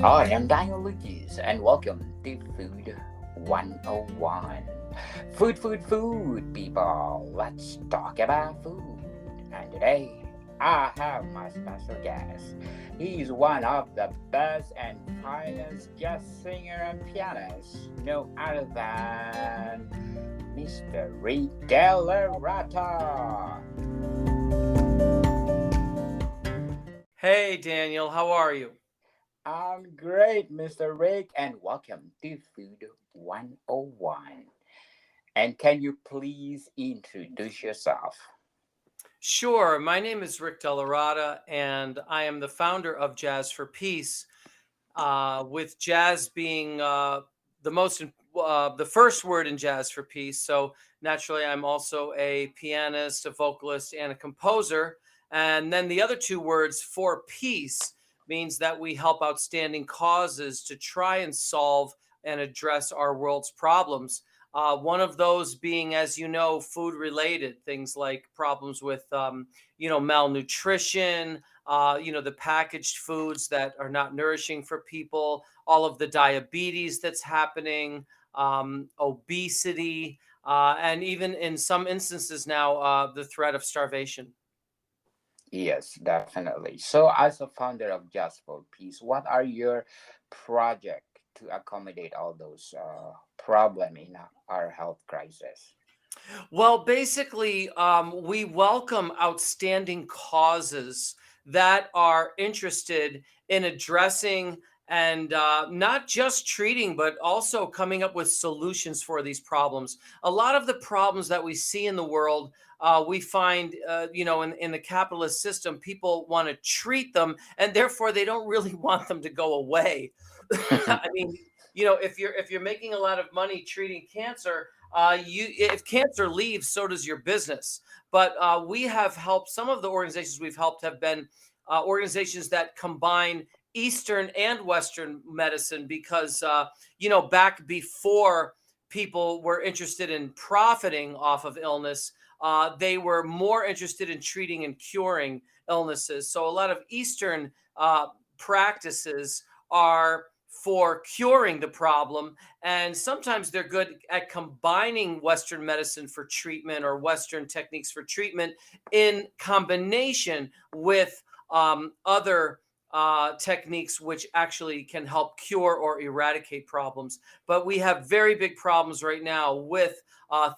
Hi, I'm Daniel Lucas, and welcome to Food 101. Food, people. Let's talk about food. And today, I have my special guest. He's one of the best and finest jazz singer and pianist, no other than Mr. Rick DellaRatta. Hey Daniel, how are you? I'm great, Mr. Rick, and welcome to Food 101. And can you please introduce yourself? Sure, my name is Rick DellaRatta, and I am the founder of Jazz for Peace. With jazz being the first word in Jazz for Peace. So naturally, I'm also a pianist, a vocalist, and a composer. And then the other two words for peace means that we help outstanding causes to try and solve and address our world's problems. One of those being, as you know, food related things like problems with, malnutrition, the packaged foods that are not nourishing for people, all of the diabetes that's happening, obesity, and even in some instances now, the threat of starvation. Yes, definitely. So, as a founder of Just for Peace, what are your project to accommodate all those problem in our health crisis? Well, basically, we welcome outstanding causes that are interested in addressing and not just treating, but also coming up with solutions for these problems. A lot of the problems that we see in the world, we find, in the capitalist system, people want to treat them, and therefore they don't really want them to go away. I mean, if you're making a lot of money treating cancer, you if cancer leaves, so does your business. But we have helped. Some of the organizations we've helped have been organizations that combine Eastern and Western medicine because back before people were interested in profiting off of illness, they were more interested in treating and curing illnesses. So a lot of Eastern practices are for curing the problem. And sometimes they're good at combining Western medicine for treatment or Western techniques for treatment in combination with other techniques which actually can help cure or eradicate problems. But we have very big problems right now with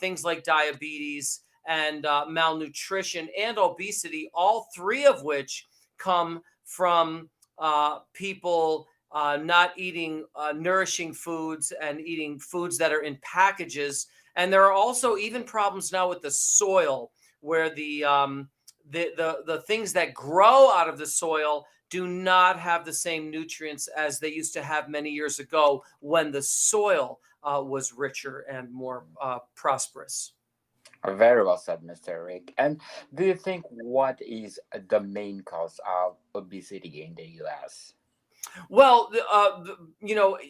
things like diabetes and malnutrition and obesity, all three of which come from people not eating nourishing foods and eating foods that are in packages. And there are also even problems now with the soil, where the things that grow out of the soil do not have the same nutrients as they used to have many years ago when the soil was richer and more prosperous. Very well said, Mr. Rick. And do you think what is the main cause of obesity in the US? Well,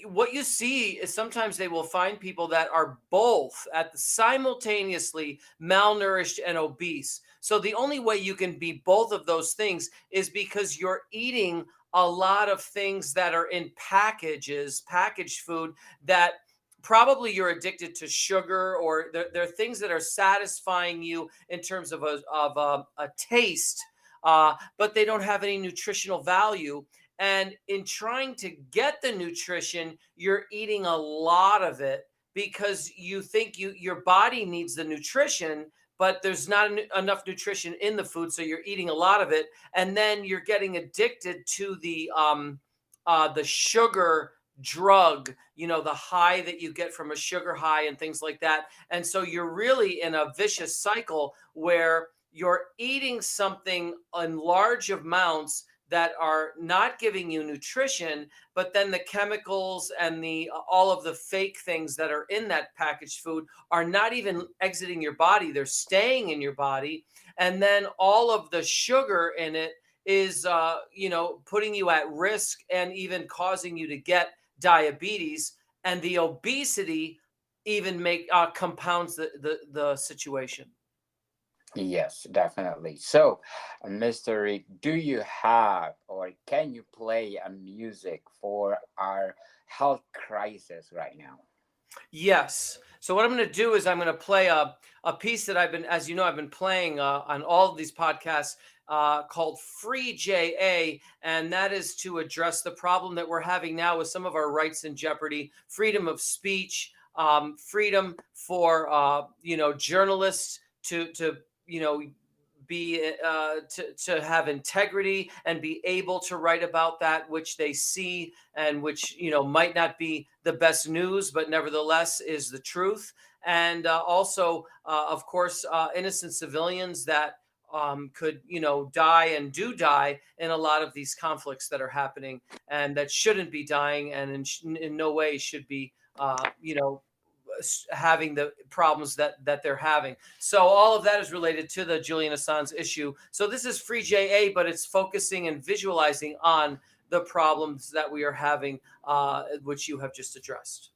what you see is sometimes they will find people that are both at the simultaneously malnourished and obese. So the only way you can be both of those things is because you're eating a lot of things that are in packages, packaged food that probably you're addicted to sugar, or there are things that are satisfying you in terms of a taste, but they don't have any nutritional value. And in trying to get the nutrition, you're eating a lot of it because you think your body needs the nutrition, but there's not enough nutrition in the food, so you're eating a lot of it, and then you're getting addicted to the sugar drug, the high that you get from a sugar high and things like that. And so you're really in a vicious cycle where you're eating something in large amounts that are not giving you nutrition, but then the chemicals and the all of the fake things that are in that packaged food are not even exiting your body, they're staying in your body. And then all of the sugar in it is putting you at risk and even causing you to get diabetes. And the obesity even make compounds the situation. Yes, definitely. So, Mr. Rick, do you have or or can you play a music for our health crisis right now? Yes. So what I'm going to do is I'm going to play a piece that I've been, as you know, I've been playing on all of these podcasts called Free JA, and that is to address the problem that we're having now with some of our rights in jeopardy: freedom of speech, freedom for journalists to be to have integrity and be able to write about that which they see and which might not be the best news, but nevertheless is the truth. And also, of course, innocent civilians that could die and do die in a lot of these conflicts that are happening, and that shouldn't be dying, and in no way should be having the problems that they're having. So all of that is related to the Julian Assange issue. So this is Free JA, but it's focusing and visualizing on the problems that we are having, which you have just addressed.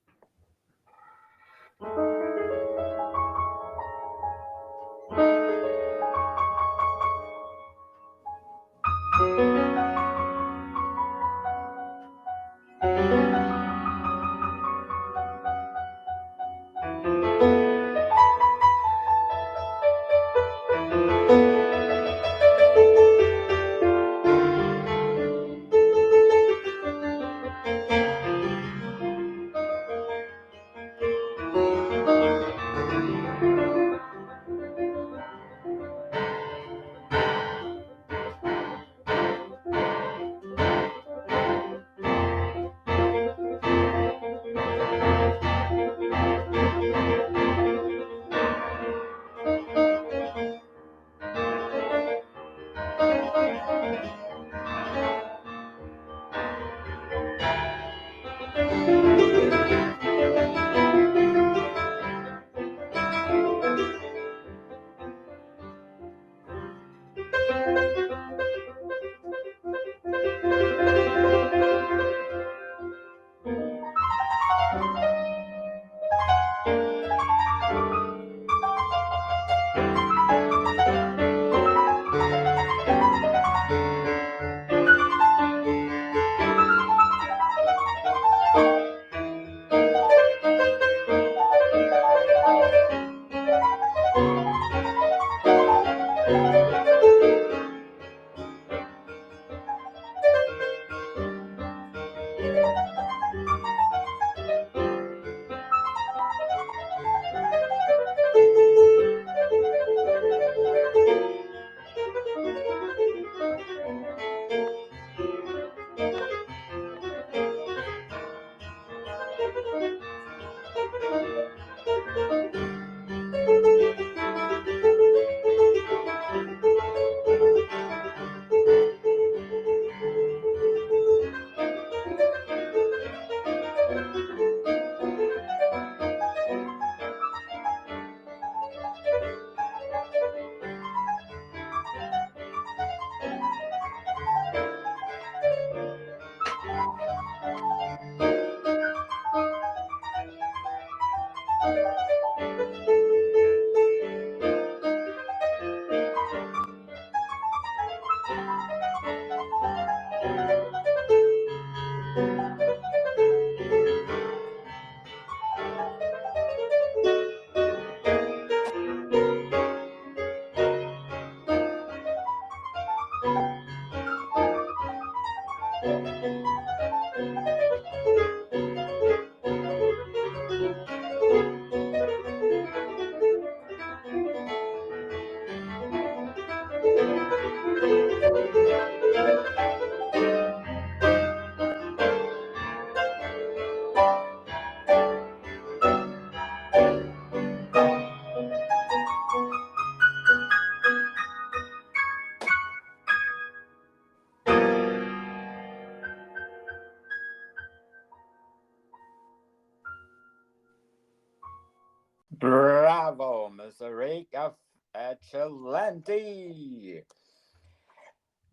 Bravo, Mr. Rick of Excelente.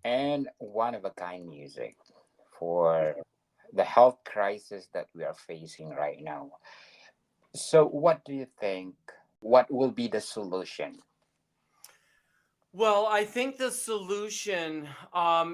And one of a kind music for the health crisis that we are facing right now. So, what do you think? What will be the solution? Well, I think the solution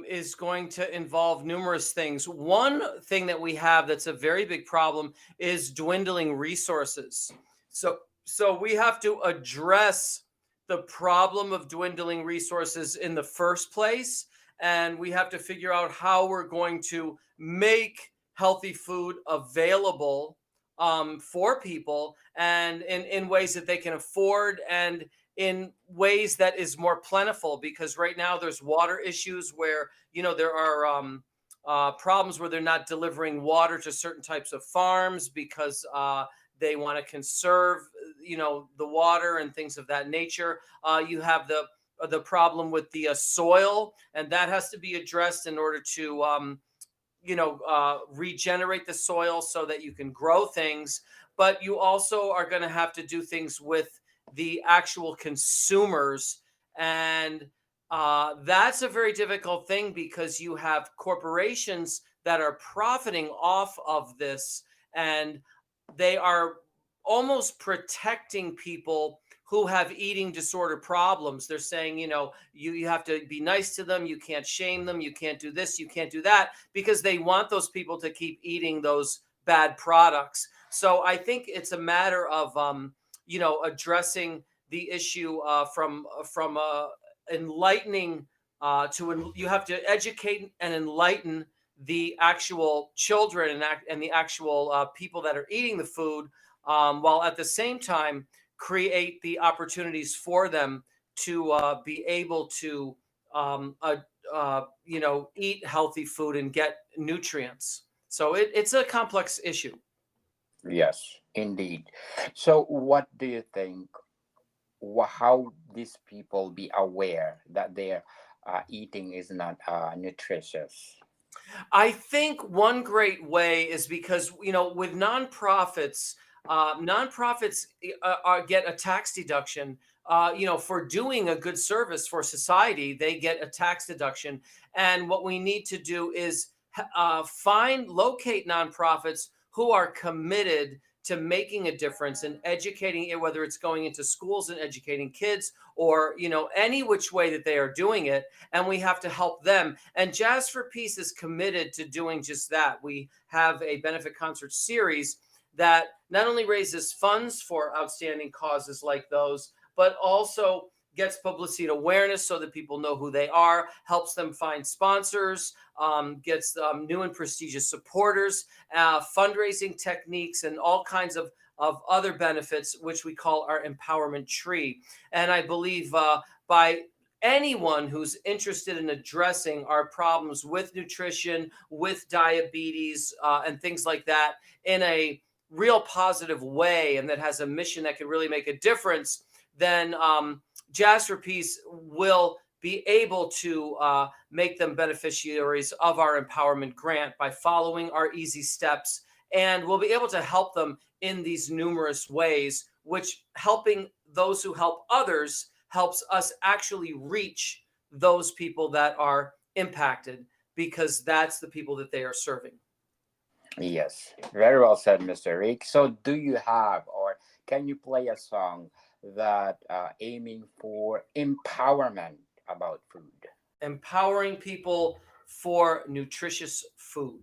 is going to involve numerous things. One thing that we have that's a very big problem is dwindling resources. So we have to address the problem of dwindling resources in the first place, and we have to figure out how we're going to make healthy food available for people and in ways that they can afford and in ways that is more plentiful, because right now there's water issues where there are problems where they're not delivering water to certain types of farms because they want to conserve the water and things of that nature. You have the problem with the soil, and that has to be addressed in order to regenerate the soil so that you can grow things. But you also are going to have to do things with the actual consumers. And that's a very difficult thing because you have corporations that are profiting off of this, and they are almost protecting people who have eating disorder problems. They're saying, you have to be nice to them. You can't shame them. You can't do this. You can't do that, because they want those people to keep eating those bad products. So I think it's a matter of, addressing the issue from enlightening you have to educate and enlighten the actual children and the actual people that are eating the food, while at the same time create the opportunities for them to be able to eat healthy food and get nutrients. So it's a complex issue. Yes, indeed. So, what do you think? How these people be aware that their eating is not nutritious? I think one great way is because, with nonprofits, get a tax deduction. For doing a good service for society, they get a tax deduction. And what we need to do is locate nonprofits who are committed to making a difference and educating it, whether it's going into schools and educating kids, or any which way that they are doing it. And we have to help them. And Jazz for Peace is committed to doing just that. We have a benefit concert series that not only raises funds for outstanding causes like those, but also gets publicity and awareness so that people know who they are, helps them find sponsors, gets new and prestigious supporters, fundraising techniques, and all kinds of other benefits, which we call our empowerment tree. And I believe by anyone who's interested in addressing our problems with nutrition, with diabetes, and things like that in a real positive way, and that has a mission that can really make a difference, then Jazz for Peace will be able to make them beneficiaries of our empowerment grant by following our easy steps. And we'll be able to help them in these numerous ways, which helping those who help others helps us actually reach those people that are impacted, because that's the people that they are serving. Yes, very well said, Mr. Rick. So, do you have or can you play a song that aiming for empowerment about food? Empowering people for nutritious food.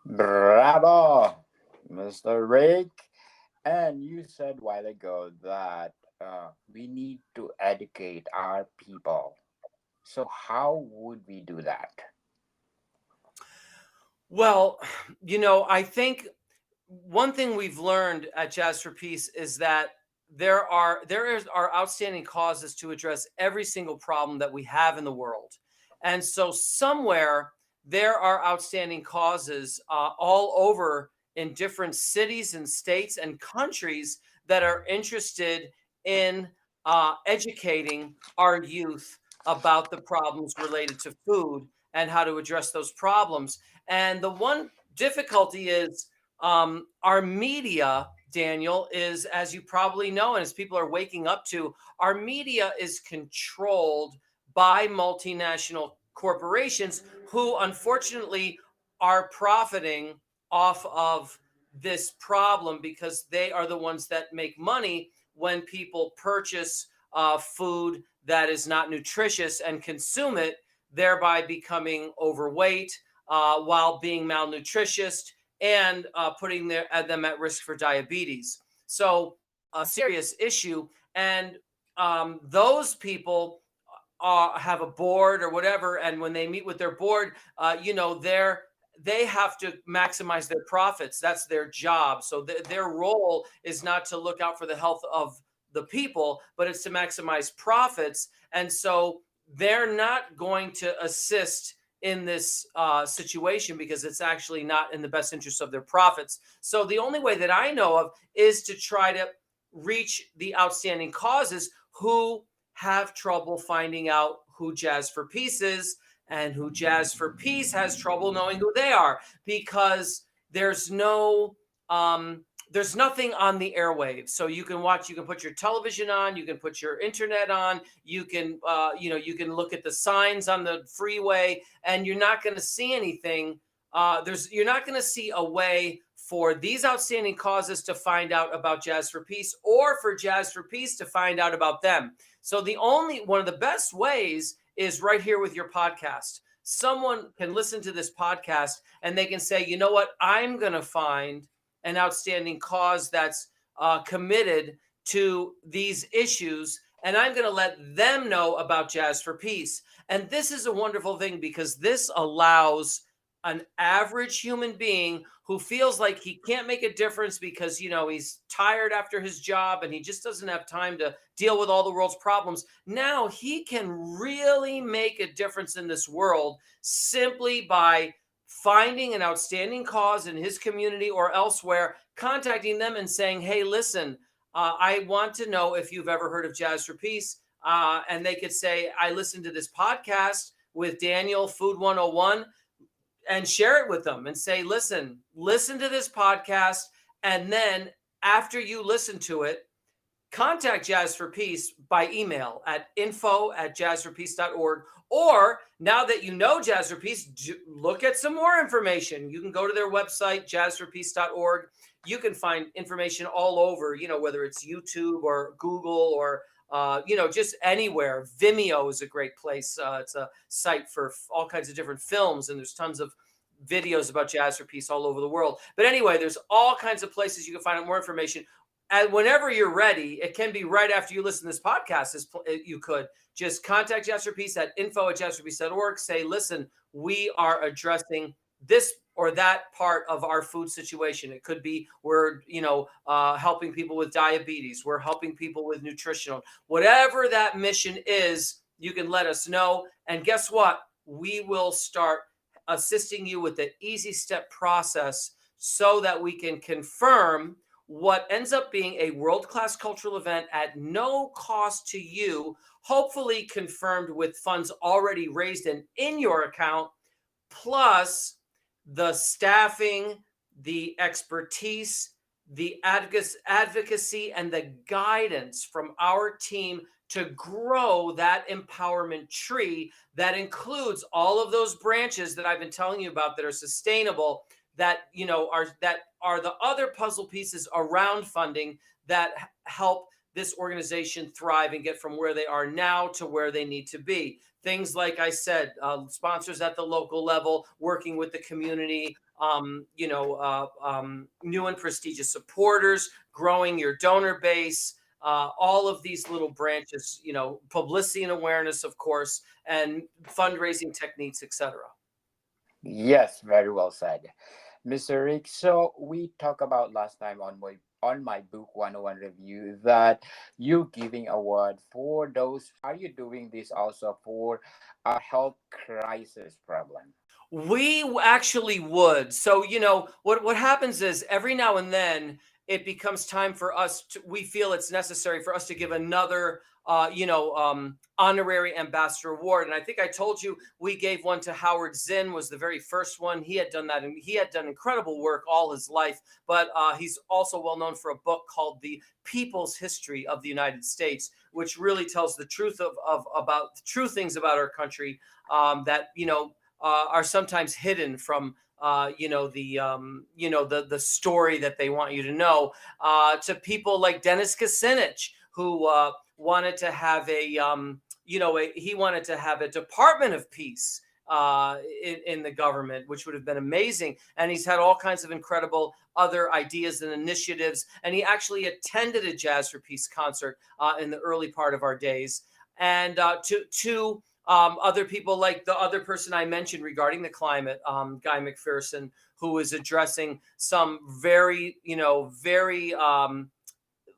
Bravo, Mr. Rick. And you said a while ago that we need to educate our people. So, how would we do that? Well, I think one thing we've learned at Jazz for Peace is that there are outstanding causes to address every single problem that we have in the world. And so somewhere there are outstanding causes all over in different cities and states and countries that are interested in educating our youth about the problems related to food and how to address those problems. And the one difficulty is our media, Daniel, is, as you probably know, and as people are waking up to, our media is controlled by multinational corporations who unfortunately are profiting off of this problem because they are the ones that make money when people purchase food that is not nutritious and consume it, thereby becoming overweight while being malnutritious and putting them at risk for diabetes. So a serious issue. And those people have a board or whatever. And when they meet with their board, they have to maximize their profits. That's their job. So their role is not to look out for the health of the people, but it's to maximize profits. And so they're not going to assist in this situation because it's actually not in the best interest of their profits. So the only way that I know of is to try to reach the outstanding causes who have trouble finding out who Jazz for Peace is, and who Jazz for Peace has trouble knowing who they are, because there's nothing on the airwaves. So you can put your television on, you can put your internet on, you can look at the signs on the freeway, and you're not going to see anything. You're not going to see a way for these outstanding causes to find out about Jazz for Peace, or for Jazz for Peace to find out about them. So one of the best ways is right here with your podcast. Someone can listen to this podcast and they can say, you know what, I'm going to find an outstanding cause that's committed to these issues, and I'm going to let them know about Jazz for Peace. And this is a wonderful thing because this allows an average human being who feels like he can't make a difference because, he's tired after his job and he just doesn't have time to deal with all the world's problems. Now he can really make a difference in this world simply by finding an outstanding cause in his community or elsewhere, contacting them and saying, hey, listen, I want to know if you've ever heard of Jazz for Peace. And they could say, I listened to this podcast with Daniel, Food 101, and share it with them and say, listen to this podcast. And then after you listen to it, contact Jazz for Peace by email at info@jazzforpeace.org. Or now that you know Jazz for Peace, look at some more information. You can go to their website, jazzforpeace.org. You can find information all over, whether it's YouTube or Google or, just anywhere. Vimeo is a great place. It's a site for all kinds of different films, and there's tons of videos about Jazz for Peace all over the world. But anyway, there's all kinds of places you can find out more information. And whenever you're ready, it can be right after you listen to this podcast. You could just contact Jazz for Peace at info@jazzforpeace.org. Say, listen, we are addressing this or that part of our food situation. It could be we're, helping people with diabetes. We're helping people with nutritional. Whatever that mission is, you can let us know. And guess what? We will start assisting you with the easy step process so that we can confirm what ends up being a world-class cultural event at no cost to you, hopefully confirmed with funds already raised and in your account, plus the staffing, the expertise, the advocacy, and the guidance from our team to grow that empowerment tree that includes all of those branches that I've been telling you about that are sustainable, that are the other puzzle pieces around funding that help this organization thrive and get from where they are now to where they need to be. Things like I said, sponsors at the local level, working with the community, new and prestigious supporters, growing your donor base, all of these little branches, publicity and awareness, of course, and fundraising techniques, etc. Yes, very well said, Mr. Rick. So we talked about last time on my book 101 review that you giving award for those. Are you doing this also for a health crisis problem? We actually would. So, what happens is every now and then it becomes time for us to, we feel it's necessary for us to give another, honorary ambassador award. And I think I told you we gave one to Howard Zinn, was the very first one. He had done that, and he had done incredible work all his life. But he's also well known for a book called The People's History of the United States, which really tells the truth about true things about our country, that are sometimes hidden from the story that they want you to know, to people like Dennis Kucinich, who wanted to have he wanted to have a Department of Peace in the government, which would have been amazing. And he's had all kinds of incredible other ideas and initiatives. And he actually attended a Jazz for Peace concert in the early part of our days. And to other people like the other person I mentioned regarding the climate, Guy McPherson, who is addressing some very,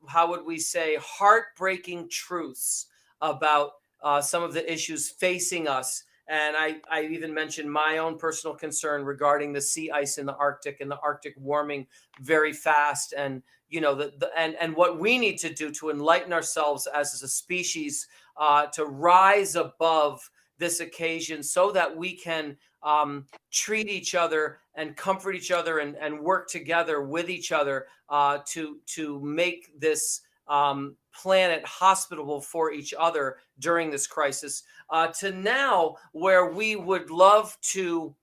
how would we say, heartbreaking truths about some of the issues facing us. And I even mentioned my own personal concern regarding the sea ice in the Arctic and the Arctic warming very fast. And, and what we need to do to enlighten ourselves as a species, to rise above this occasion so that we can treat each other and comfort each other and work together with each other to make this planet hospitable for each other during this crisis, to now where we would love to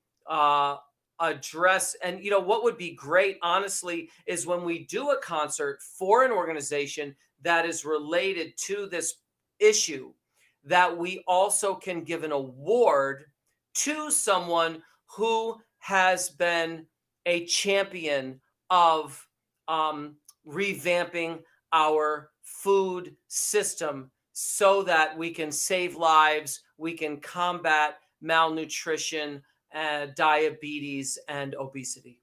address. And what would be great, honestly, is when we do a concert for an organization that is related to this issue, that we also can give an award to someone who has been a champion of revamping our food system so that we can save lives, we can combat malnutrition, diabetes, and obesity.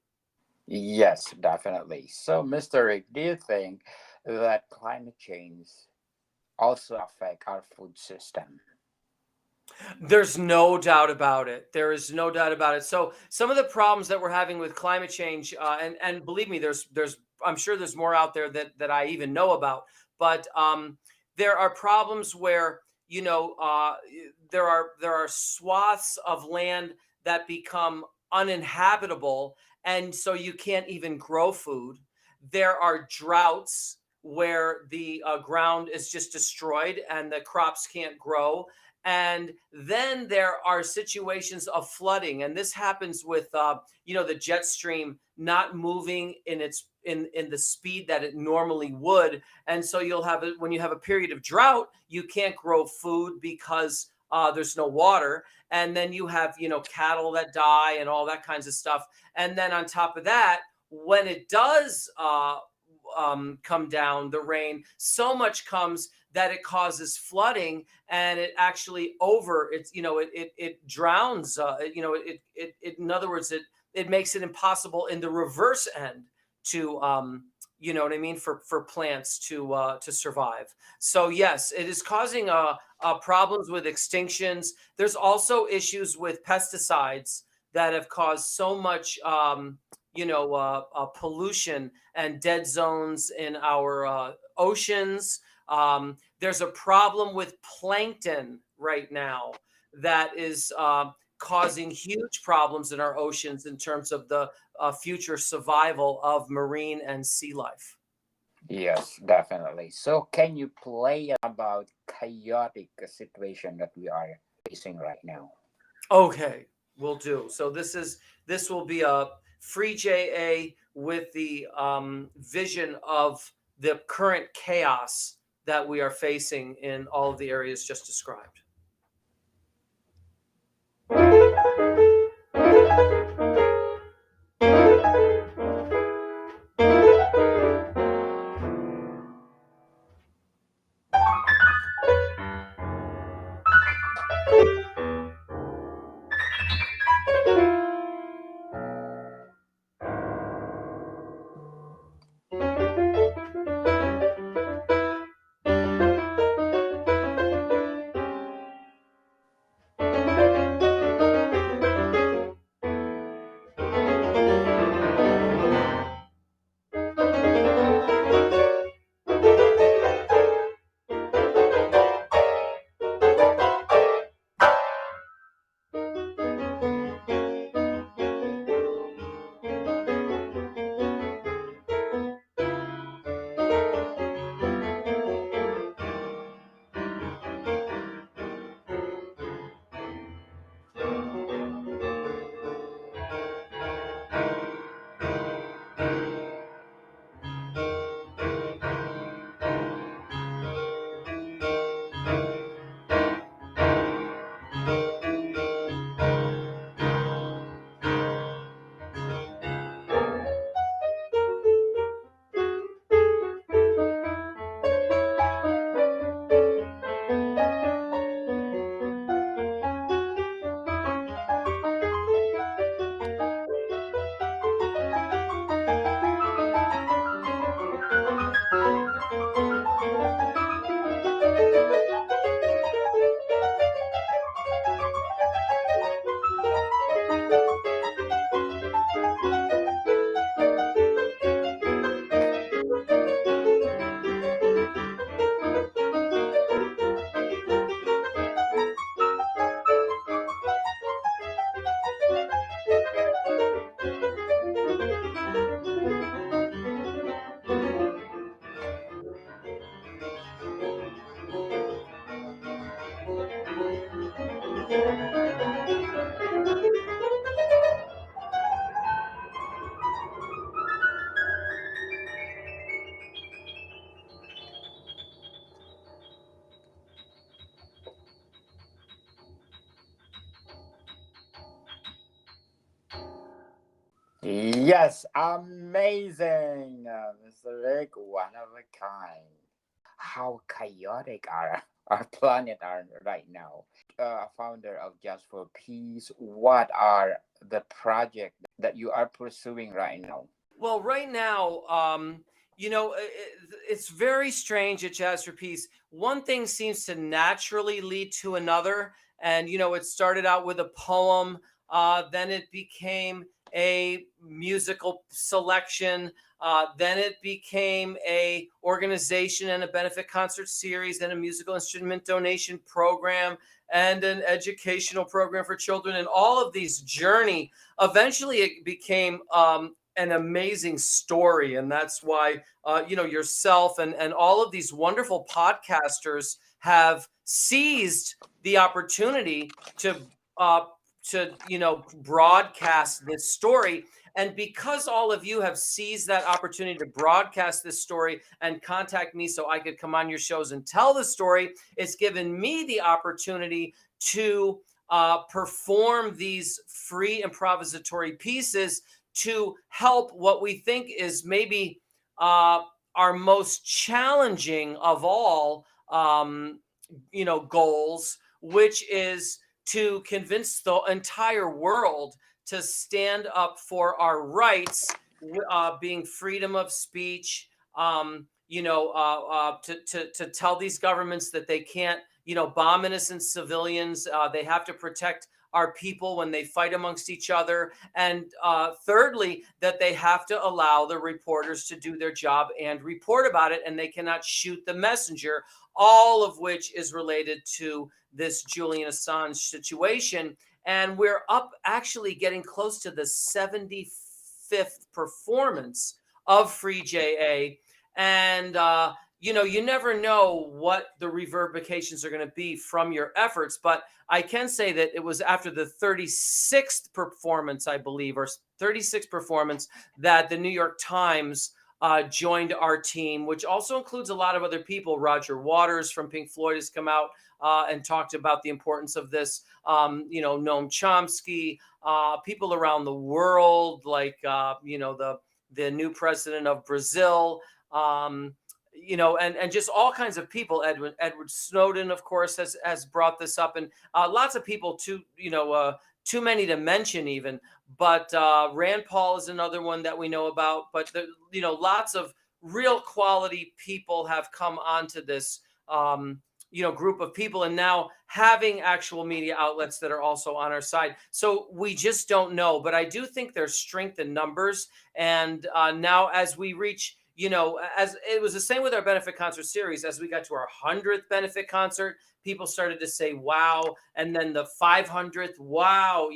Yes, definitely. So, Mr. Rick, do you think that climate change also affect our food system? There's no doubt about it. There is no doubt about it. So some of the problems that we're having with climate change, and believe me, there's I'm sure there's more out there that I even know about. But there are problems where there are swaths of land that become uninhabitable, and so you can't even grow food. There are droughts where the ground is just destroyed and the crops can't grow. And then there are situations of flooding, and this happens with the jet stream not moving in the speed that it normally would. And so you'll have it when you have a period of drought, you can't grow food because there's no water. And then you have cattle that die and all that kinds of stuff. And then on top of that, when it does come down, the rain, so much comes that it causes flooding, and it actually it drowns. In other words, it makes it impossible in the reverse end to for plants to survive. So yes, it is causing problems with extinctions. There's also issues with pesticides that have caused so much, pollution and dead zones in our oceans. There's a problem with plankton right now that is causing huge problems in our oceans in terms of the future survival of marine and sea life. Yes, definitely. So, can you play about chaotic situation that we are facing right now? Okay, will do. So this will be a free JA with the vision of the current chaos that we are facing in all of the areas just described. Yes, amazing, Mr. Rick, one of a kind. How chaotic our planet are right now. Founder of Just for Peace, what are the project that you are pursuing right now? Well, right now, it's very strange at Jazz for Peace. One thing seems to naturally lead to another. And, it started out with a poem, then it became a musical selection, then it became a organization and a benefit concert series, then a musical instrument donation program, and an educational program for children. And all of these journey, eventually it became an amazing story, and that's why yourself and all of these wonderful podcasters have seized the opportunity uh, to broadcast this story. And because all of you have seized that opportunity to broadcast this story and contact me so I could come on your shows and tell the story, it's given me the opportunity to perform these free improvisatory pieces to help what we think is maybe our most challenging of all, goals, which is to convince the entire world to stand up for our rights, being freedom of speech, to tell these governments that they can't, bomb innocent civilians. They have to protect our people when they fight amongst each other. And thirdly, that they have to allow the reporters to do their job and report about it, and they cannot shoot the messenger, all of which is related to this Julian Assange situation. And we're up actually getting close to the 75th performance of Free JA. And, you never know what the reverberations are going to be from your efforts. But I can say that it was after the 36th performance, I believe, or 36th performance, that the New York Times joined our team, which also includes a lot of other people. Roger Waters from Pink Floyd has come out and talked about the importance of this. Noam Chomsky, people around the world, like the new president of Brazil, and just all kinds of people. Edward Snowden, of course, has brought this up, and lots of people too many to mention even. But Rand Paul is another one that we know about. But lots of real quality people have come onto this group of people, and now having actual media outlets that are also on our side. So we just don't know, but I do think there's strength in numbers. And now as we reach, as it was the same with our benefit concert series, as we got to our 100th benefit concert, people started to say, wow. And then the 500th, wow,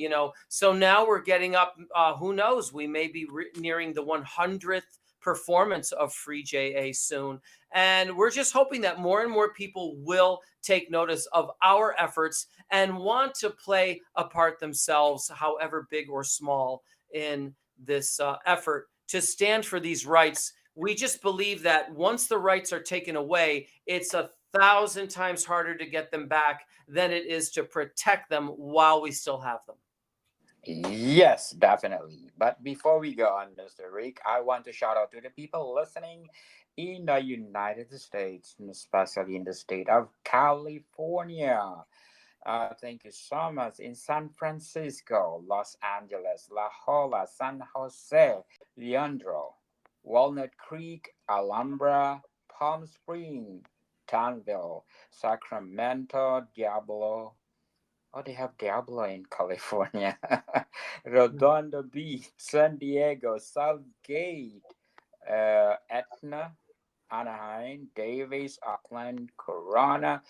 so now we're getting up, who knows, we may be nearing the 100th performance of Free JA soon. And we're just hoping that more and more people will take notice of our efforts and want to play a part themselves, however big or small, in this effort to stand for these rights. We just believe that once the rights are taken away, it's 1,000 times harder to get them back than it is to protect them while we still have them. Yes, definitely. But before we go on, Mr. Rick, I want to shout out to the people listening in the United States, and especially in the state of California. Thank you so much in San Francisco, Los Angeles, La Jolla, San Jose, Leandro, Walnut Creek, Alhambra, Palm Springs, Danville, Sacramento, Diablo. Oh, they have Diablo in California. Redondo Beach, San Diego, Southgate, Etna, Anaheim, Davis, Auckland, Corona,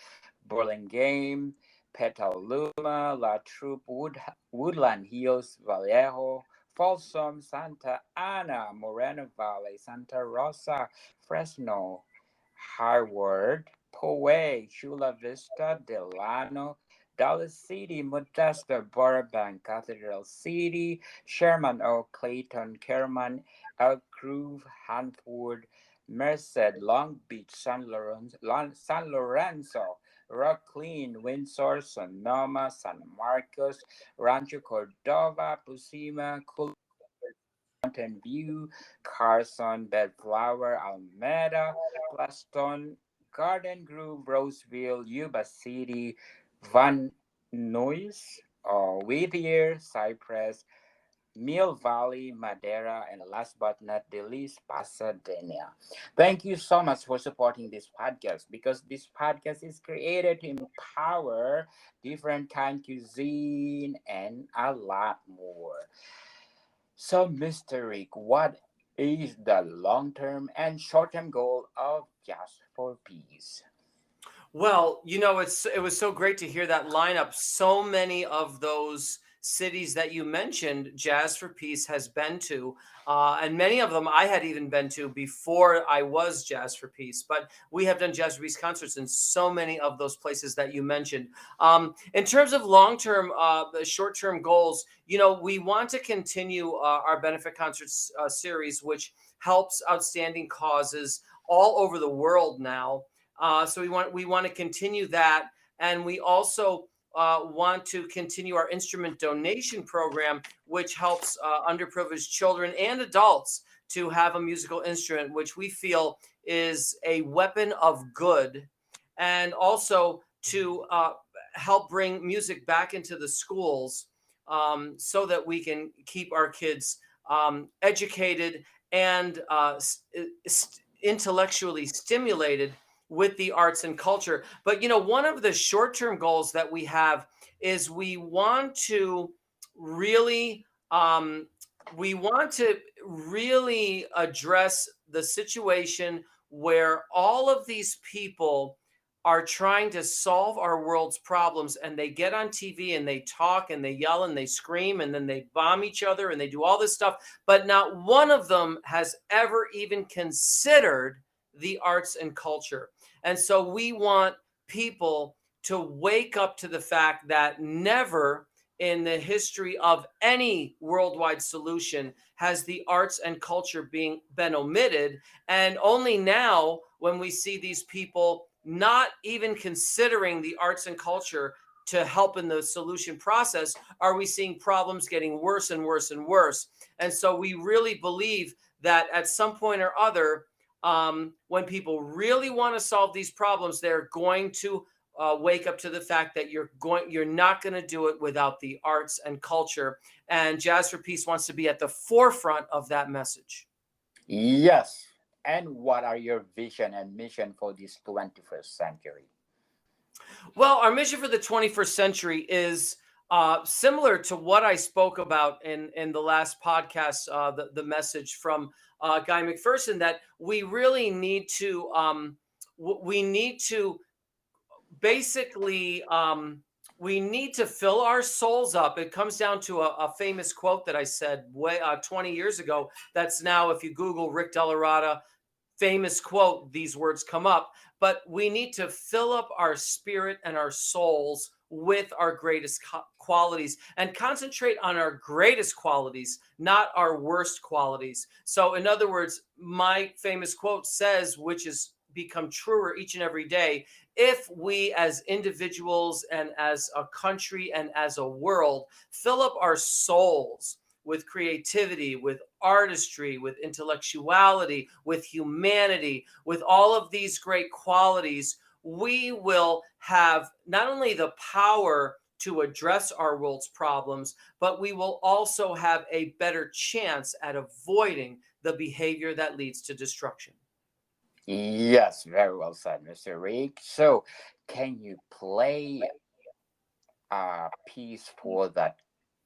Burlingame, Petaluma, La Troupe, Woodland Hills, Vallejo, Folsom, Santa Ana, Moreno Valley, Santa Rosa, Fresno, Harvard, Poway, Chula Vista, Delano, Dallas City, Modesto, Burbank, Cathedral City, Sherman Oak, Clayton, Kerman, Elk Grove, Hanford, Merced, Long Beach, San Lorenzo, Rocklin, Windsor, Sonoma, San Marcos, Rancho Cordova, Pusima, Mountain View, Carson, Bellflower, Alameda, Plaston, Garden Grove, Roseville, Yuba City, Van Nuys, Whittier, Cypress, Mill Valley, Madeira, and last but not the least, Pasadena. Thank you so much for supporting this podcast, because this podcast is created to empower different kind cuisine and a lot more. So, Mr. Rick, what is the long term and short term goal of Just for Peace? Well, it was so great to hear that lineup. So many of those cities that you mentioned, Jazz for Peace has been to, and many of them I had even been to before I was Jazz for Peace. But we have done Jazz for Peace concerts in so many of those places that you mentioned. In terms of long-term, short-term goals, we want to continue our benefit concerts series, which helps outstanding causes all over the world now. So we want to continue that, and we also want to continue our instrument donation program, which helps underprivileged children and adults to have a musical instrument, which we feel is a weapon of good, and also to help bring music back into the schools, so that we can keep our kids educated and intellectually stimulated with the arts and culture. But one of the short-term goals that we have is we want to really address the situation where all of these people are trying to solve our world's problems, and they get on TV and they talk and they yell and they scream and then they bomb each other and they do all this stuff, but not one of them has ever even considered the arts and culture. And so we want people to wake up to the fact that never in the history of any worldwide solution has the arts and culture been omitted. And only now, when we see these people not even considering the arts and culture to help in the solution process, are we seeing problems getting worse and worse and worse. And so we really believe that at some point or other, when people really want to solve these problems, they're going to wake up to the fact that you're not going to do it without the arts and culture. And Jazz for Peace wants to be at the forefront of that message. Yes. And what are your vision and mission for this 21st century? Well, our mission for the 21st century is similar to what I spoke about in the last podcast, the message from Guy McPherson, that we really need to basically we need to fill our souls up. It comes down to a famous quote that I said 20 years ago. That's now, if you Google Rick DellaRatta famous quote, these words come up. But we need to fill up our spirit and our souls with our greatest qualities and concentrate on our greatest qualities, not our worst qualities. So in other words, my famous quote says, which has become truer each and every day, if we as individuals and as a country and as a world fill up our souls with creativity, with artistry, with intellectuality, with humanity, with all of these great qualities, we will have not only the power to address our world's problems, but we will also have a better chance at avoiding the behavior that leads to destruction. Yes, very well said, Mr. Rick. So, can you play a piece for that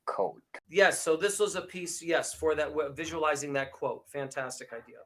quote? Yes, so this was a piece, yes, for that, visualizing that quote. Fantastic idea.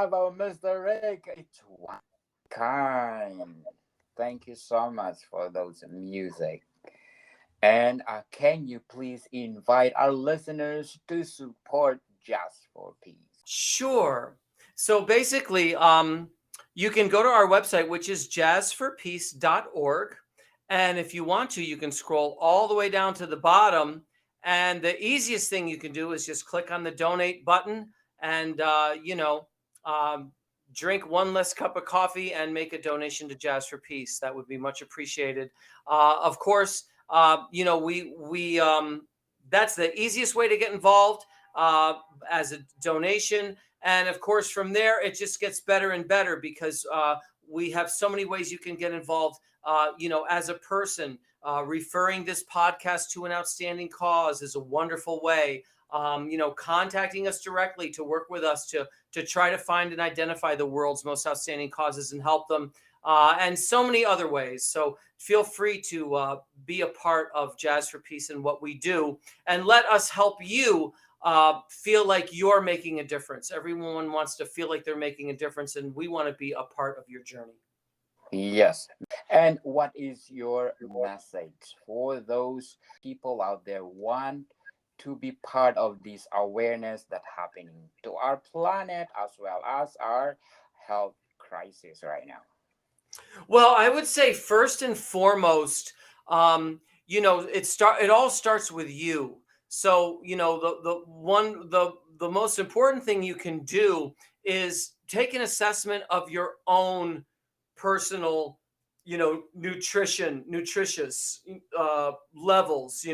Bravo, Mr. Rick. It's one kind. Thank you so much for those music. And can you please invite our listeners to support Just for Peace? Sure. So basically, you can go to our website, which is jazzforpeace.org. And if you want to, you can scroll all the way down to the bottom. And the easiest thing you can do is just click on the donate button and, um, drink one less cup of coffee and make a donation to Jazz for Peace. That would be much appreciated. Of course, that's the easiest way to get involved, as a donation. And of course, from there, it just gets better and better because we have so many ways you can get involved, as a person. Referring this podcast to an outstanding cause is a wonderful way. Contacting us directly to work with us to try to find and identify the world's most outstanding causes and help them, and so many other ways. So feel free to be a part of Jazz for Peace and what we do, and let us help you feel like you're making a difference. Everyone wants to feel like they're making a difference, and we want to be a part of your journey. Yes. And what is your message for those people out there want to be part of this awareness that happening to our planet as well as our health crisis right now? Well, I would say first and foremost, it all starts with you. So, the most important thing you can do is take an assessment of your own personal, nutritious levels.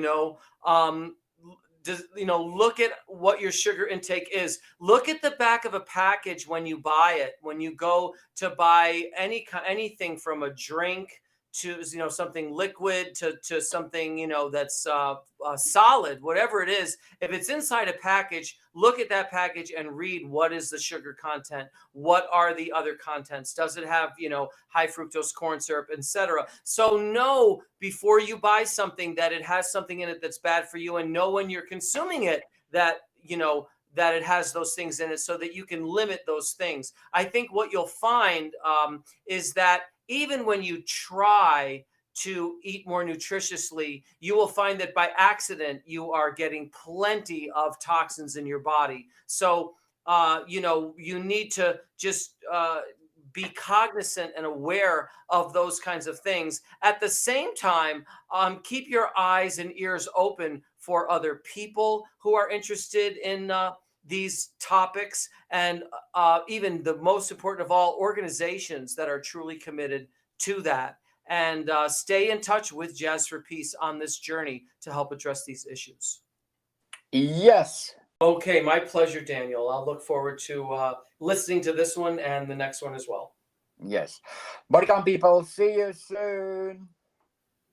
Look at what your sugar intake is. Look at the back of a package when you buy it. When you go to buy anything from a drink to something liquid to something that's solid, whatever it is. If it's inside a package, look at that package and read what is the sugar content. What are the other contents? Does it have high fructose corn syrup, etc.? So know before you buy something that it has something in it that's bad for you, and know when you're consuming it that that it has those things in it, so that you can limit those things. I think what you'll find is that even when you try to eat more nutritiously, you will find that by accident, you are getting plenty of toxins in your body. So, you need to just be cognizant and aware of those kinds of things. At the same time, keep your eyes and ears open for other people who are interested in these topics, and even the most important of all, organizations that are truly committed to that. And stay in touch with Jazz for Peace on this journey to help address these issues. Yes. Okay, my pleasure, Daniel. I'll look forward to listening to this one and the next one as well. Yes. Welcome, people. See you soon.